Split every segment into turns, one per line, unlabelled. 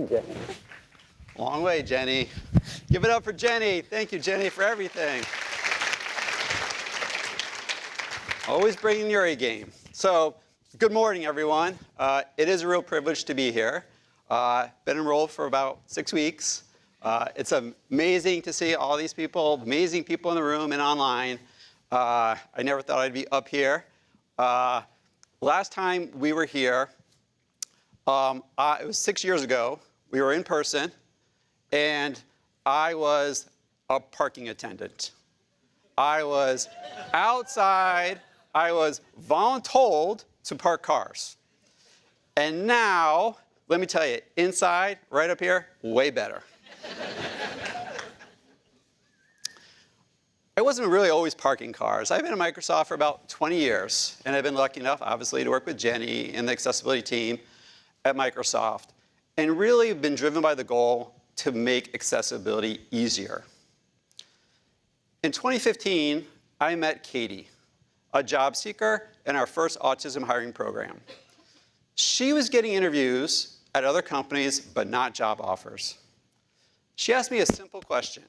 Jenny. Long way, Jenny. Give it up for Jenny. Thank you, Jenny, for everything. Always bringing your A game. So, good morning, everyone. It is a real privilege to be here. Been enrolled for about 6 weeks. It's amazing to see all these people, amazing people in the room and online. I never thought I'd be up here. Last time we were here, it was 6 years ago. We were in person, and I was a parking attendant. I was outside. I was voluntold to park cars. And now, let me tell you, inside, right up here, way better. I wasn't really always parking cars. I've been at Microsoft for about 20 years, and I've been lucky enough, obviously, to work with Jenny and the accessibility team at Microsoft, and really been driven by the goal to make accessibility easier. In 2015, I met Katie, a job seeker in our first autism hiring program. She was getting interviews at other companies, but not job offers. She asked me a simple question.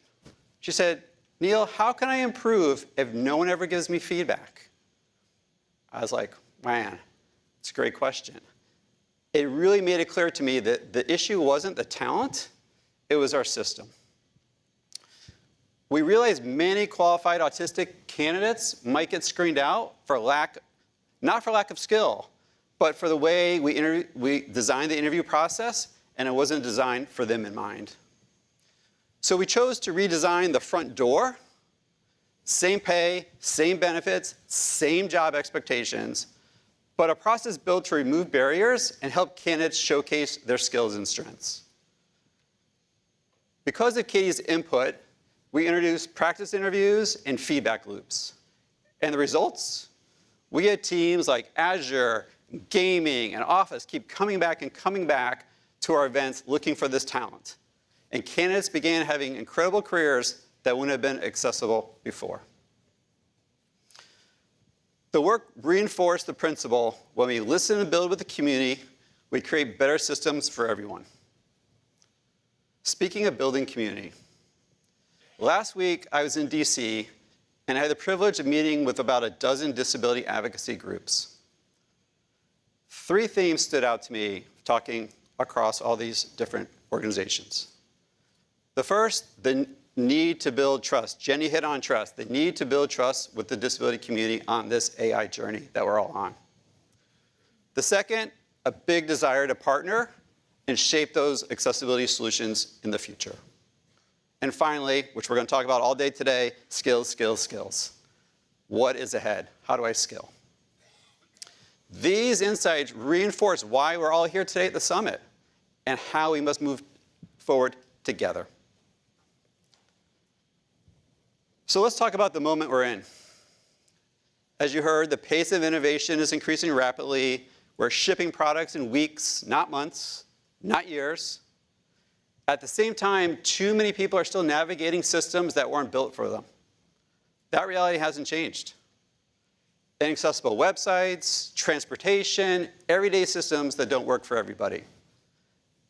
She said, Neil, how can I improve if no one ever gives me feedback? I was like, man, it's a great question. It really made it clear to me that the issue wasn't the talent, it was our system. We realized many qualified autistic candidates might get screened out for not for lack of skill, but for the way we designed the interview process, and it wasn't designed for them in mind. So we chose to redesign the front door, same pay, same benefits, same job expectations, but a process built to remove barriers and help candidates showcase their skills and strengths. Because of Katie's input, we introduced practice interviews and feedback loops. And the results? We had teams like Azure, Gaming, and Office keep coming back to our events looking for this talent. And candidates began having incredible careers that wouldn't have been accessible before. The work reinforced the principle: when we listen and build with the community, we create better systems for everyone. Speaking of building community, last week I was in DC, and I had the privilege of meeting with about a dozen disability advocacy groups. 3 themes stood out to me talking across all these different organizations. The first, the need to build trust. Jenny hit on trust. The need to build trust with the disability community on this AI journey that we're all on. The second, a big desire to partner and shape those accessibility solutions in the future. And finally, which we're going to talk about all day today, skills, skills, skills. What is ahead? How do I skill? These insights reinforce why we're all here today at the summit and how we must move forward together. So let's talk about the moment we're in. As you heard, the pace of innovation is increasing rapidly. We're shipping products in weeks, not months, not years. At the same time, too many people are still navigating systems that weren't built for them. That reality hasn't changed. Inaccessible websites, transportation, everyday systems that don't work for everybody.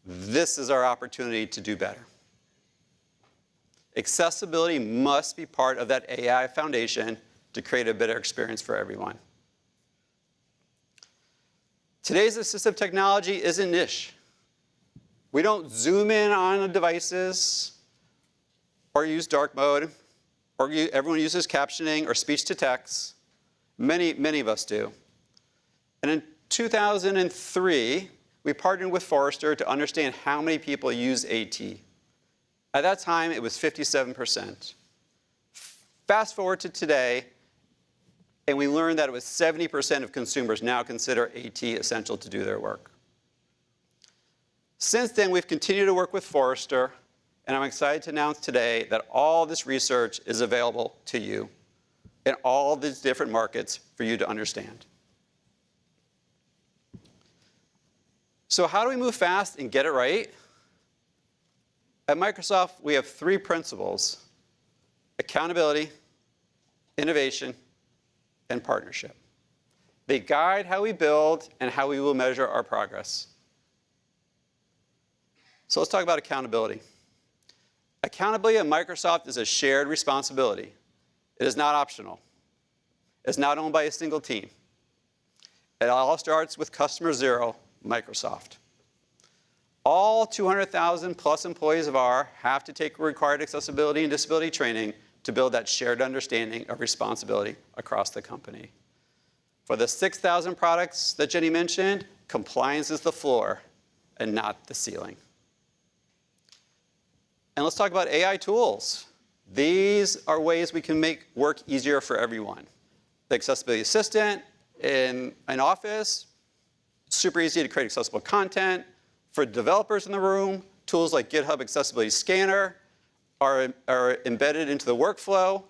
This is our opportunity to do better. Accessibility must be part of that AI foundation to create a better experience for everyone. Today's assistive technology isn't niche. We don't zoom in on the devices or use dark mode, or everyone uses captioning or speech to text. Many of us do. And in 2003, we partnered with Forrester to understand how many people use AT. At that time, it was 57%. Fast forward to today, and we learned that it was 70% of consumers now consider AT essential to do their work. Since then, we've continued to work with Forrester, and I'm excited to announce today that all this research is available to you in all these different markets for you to understand. So how do we move fast and get it right? At Microsoft, we have 3 principles: accountability, innovation, and partnership. They guide how we build and how we will measure our progress. So let's talk about accountability. Accountability at Microsoft is a shared responsibility. It is not optional. It's not owned by a single team. It all starts with customer zero, Microsoft. All 200,000 plus employees of R have to take required accessibility and disability training to build that shared understanding of responsibility across the company. For the 6,000 products that Jenny mentioned, compliance is the floor and not the ceiling. And let's talk about AI tools. These are ways we can make work easier for everyone. The Accessibility Assistant in an office, super easy to create accessible content. For developers in the room, tools like GitHub Accessibility Scanner are embedded into the workflow.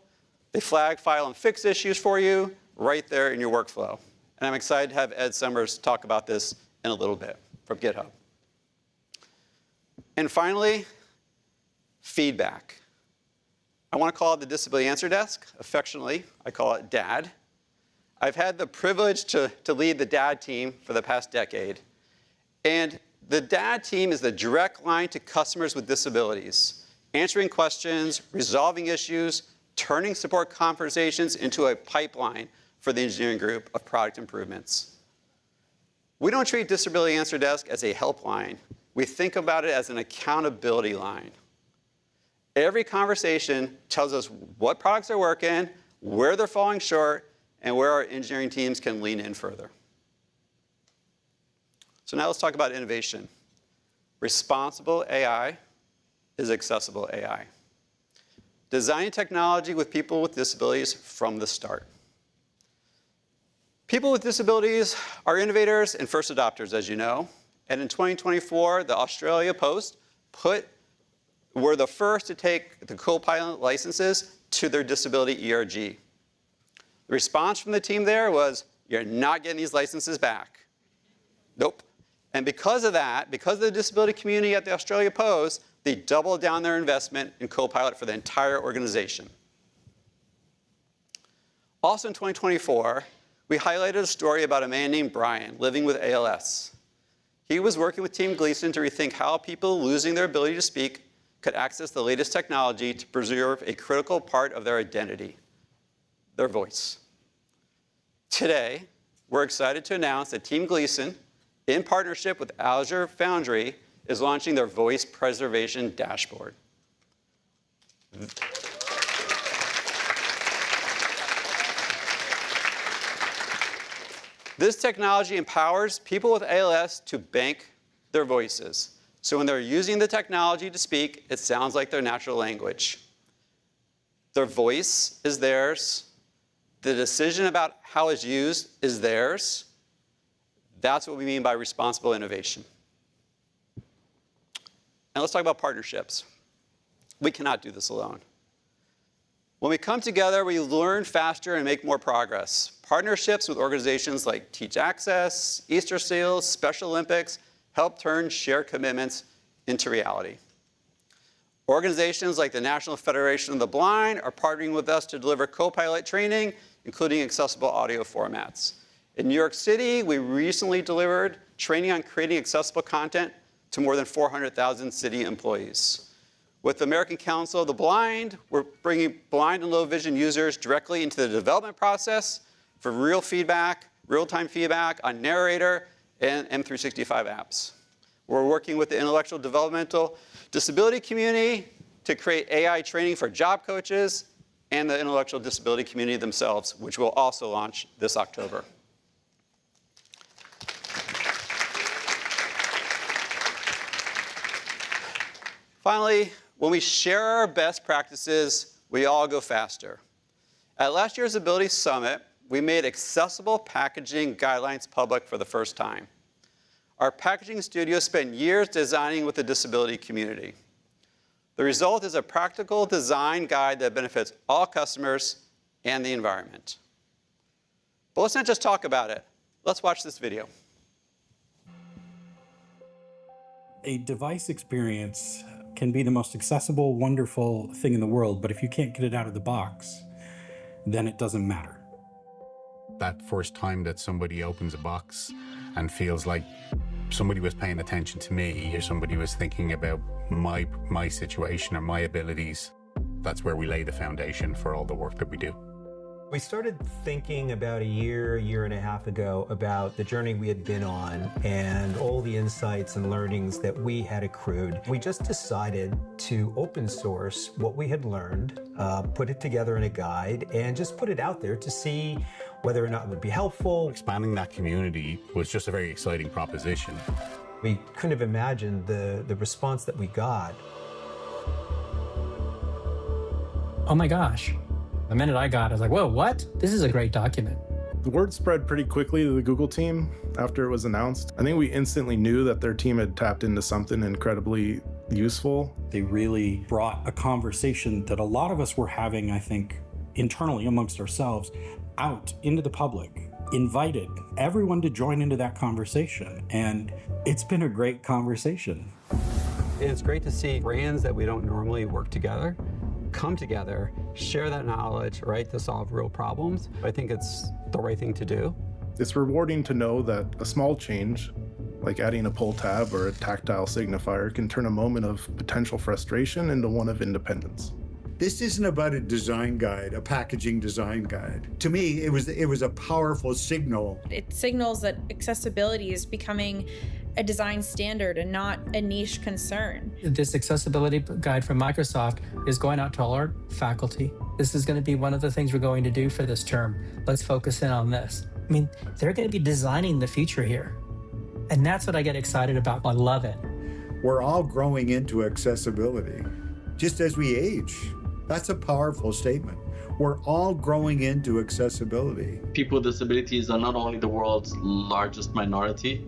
They flag, file, and fix issues for you right there in your workflow. And I'm excited to have Ed Summers talk about this in a little bit from GitHub. And finally, feedback. I want to call it the Disability Answer Desk. Affectionately, I call it DAD. I've had the privilege to lead the DAD team for the past decade. And the DAD team is the direct line to customers with disabilities, answering questions, resolving issues, turning support conversations into a pipeline for the engineering group of product improvements. We don't treat Disability Answer Desk as a helpline. We think about it as an accountability line. Every conversation tells us what products are working, where they're falling short, and where our engineering teams can lean in further. So now let's talk about innovation. Responsible AI is accessible AI. Designing technology with people with disabilities from the start. People with disabilities are innovators and first adopters, as you know. And in 2024, the Australia Post were the first to take the Copilot licenses to their disability ERG. The response from the team there was, you're not getting these licenses back. Nope. And because of that, because of the disability community at the Australia Post, they doubled down their investment in Copilot for the entire organization. Also in 2024, we highlighted a story about a man named Brian living with ALS. He was working with Team Gleason to rethink how people losing their ability to speak could access the latest technology to preserve a critical part of their identity, their voice. Today, we're excited to announce that Team Gleason, in partnership with Azure Foundry, is launching their voice preservation dashboard. This technology empowers people with ALS to bank their voices. So when they're using the technology to speak, it sounds like their natural language. Their voice is theirs. The decision about how it's used is theirs. That's what we mean by responsible innovation. And let's talk about partnerships. We cannot do this alone. When we come together, we learn faster and make more progress. Partnerships with organizations like Teach Access, Easter Seals, Special Olympics help turn shared commitments into reality. Organizations like the National Federation of the Blind are partnering with us to deliver Copilot training, including accessible audio formats. In New York City, we recently delivered training on creating accessible content to more than 400,000 city employees. With the American Council of the Blind, we're bringing blind and low vision users directly into the development process for real-time feedback on narrator and M365 apps. We're working with the intellectual developmental disability community to create AI training for job coaches and the intellectual disability community themselves, which will also launch this October. Finally, when we share our best practices, we all go faster. At last year's Ability Summit, we made accessible packaging guidelines public for the first time. Our packaging studio spent years designing with the disability community. The result is a practical design guide that benefits all customers and the environment. But let's not just talk about it. Let's watch this video.
A device experience can be the most accessible, wonderful thing in the world, but if you can't get it out of the box, then it doesn't matter.
That first time that somebody opens a box and feels like somebody was paying attention to me, or somebody was thinking about my situation or my abilities, that's where we lay the foundation for all the work that we do.
We started thinking about a year and a half ago about the journey we had been on and all the insights and learnings that we had accrued. We just decided to open source what we had learned, put it together in a guide, and just put it out there to see whether or not it would be helpful.
Expanding that community was just a very exciting proposition.
We couldn't have imagined the response that we got.
Oh my gosh. The minute I got it, I was like, whoa, what? This is a great document.
The word spread pretty quickly to the Google team after it was announced. I think we instantly knew that their team had tapped into something incredibly useful.
They really brought a conversation that a lot of us were having, I think, internally amongst ourselves, out into the public, invited everyone to join into that conversation. And it's been a great conversation.
It's great to see brands that we don't normally work together come together, share that knowledge, right, to solve real problems. I think it's the right thing to do.
It's rewarding to know that a small change, like adding a pull tab or a tactile signifier, can turn a moment of potential frustration into one of independence.
This isn't about a design guide, a packaging design guide. To me, it was a powerful signal.
It signals that accessibility is becoming a design standard and not a niche concern.
This accessibility guide from Microsoft is going out to all our faculty. This is going to be one of the things we're going to do for this term. Let's focus in on this. I mean, they're going to be designing the future here. And that's what I get excited about. I love it.
We're all growing into accessibility, just as we age. That's a powerful statement. We're all growing into accessibility.
People with disabilities are not only the world's largest minority,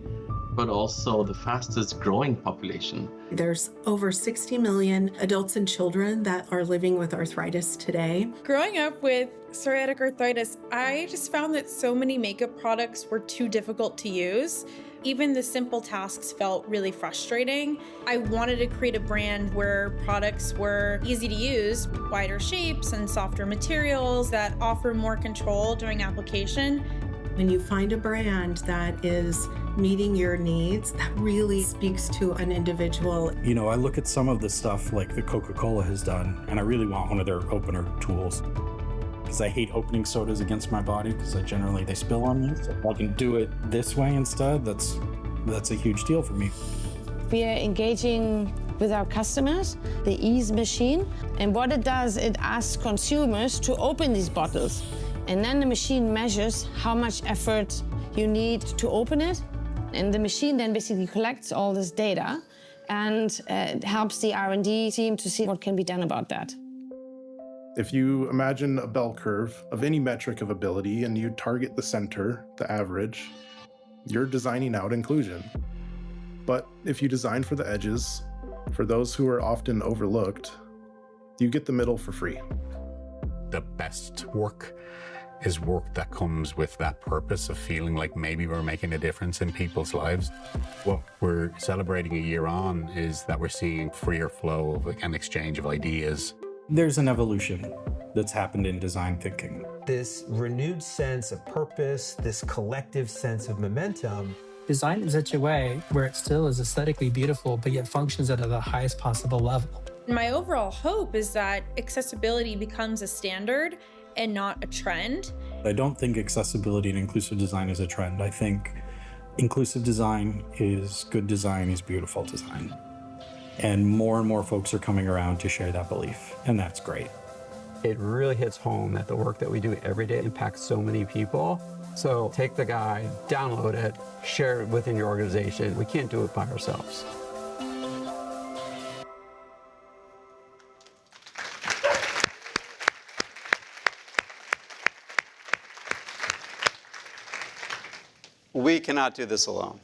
but also the fastest growing population.
There's over 60 million adults and children that are living with arthritis today.
Growing up with psoriatic arthritis, I just found that so many makeup products were too difficult to use. Even the simple tasks felt really frustrating. I wanted to create a brand where products were easy to use, wider shapes and softer materials that offer more control during application.
When you find a brand that is meeting your needs, that really speaks to an individual.
You know, I look at some of the stuff like the Coca-Cola has done, and I really want one of their opener tools. Because I hate opening sodas against my body, because they spill on me. So if I can do it this way instead, that's a huge deal for me.
We are engaging with our customers, the ease machine, and what it does, it asks consumers to open these bottles. And then the machine measures how much effort you need to open it. And the machine then basically collects all this data and helps the R&D team to see what can be done about that.
If you imagine a bell curve of any metric of ability and you target the center, the average, you're designing out inclusion. But if you design for the edges, for those who are often overlooked, you get the middle for free.
The best work is work that comes with that purpose of feeling like maybe we're making a difference in people's lives. What we're celebrating a year on is that we're seeing freer flow of an exchange of ideas.
There's an evolution that's happened in design thinking.
This renewed sense of purpose, this collective sense of momentum.
Designed in such a way where it still is aesthetically beautiful, but yet functions at the highest possible level.
My overall hope is that accessibility becomes a standard and not a trend.
I don't think accessibility and inclusive design is a trend. I think inclusive design is good design is beautiful design. And more folks are coming around to share that belief, and that's great.
It really hits home that the work that we do every day impacts so many people. So take the guide, download it, share it within your organization. We can't do it by ourselves. We cannot do this alone.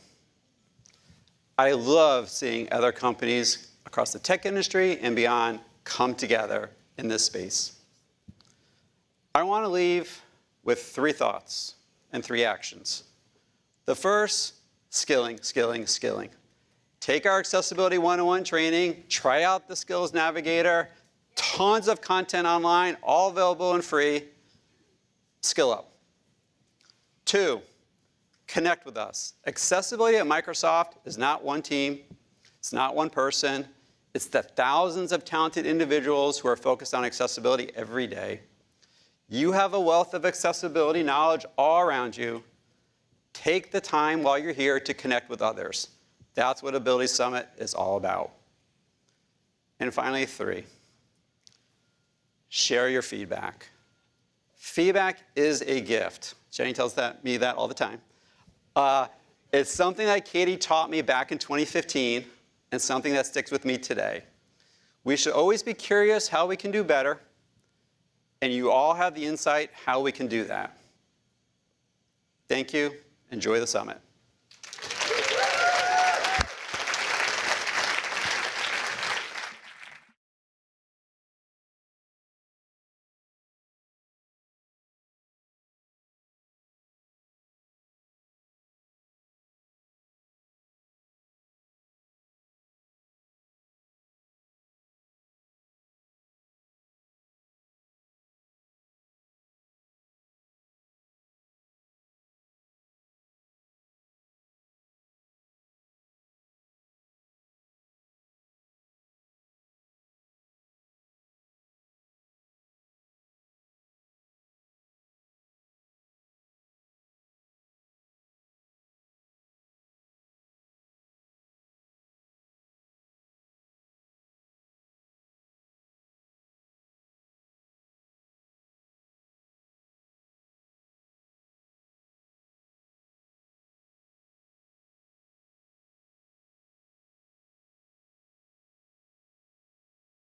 I love seeing other companies across the tech industry and beyond come together in this space. I want to leave with 3 thoughts and 3 actions. The first, skilling. Take our Accessibility 101 training, try out the Skills Navigator, tons of content online, all available and free. Skill up. 2, Connect with us. Accessibility at Microsoft is not one team. It's not one person. It's the thousands of talented individuals who are focused on accessibility every day. You have a wealth of accessibility knowledge all around you. Take the time while you're here to connect with others. That's what Ability Summit is all about. And finally, 3, share your feedback. Feedback is a gift. Jenny tells me that all the time. It's something that Katie taught me back in 2015 and something that sticks with me today. We should always be curious how we can do better, and you all have the insight how we can do that. Thank you. Enjoy the summit.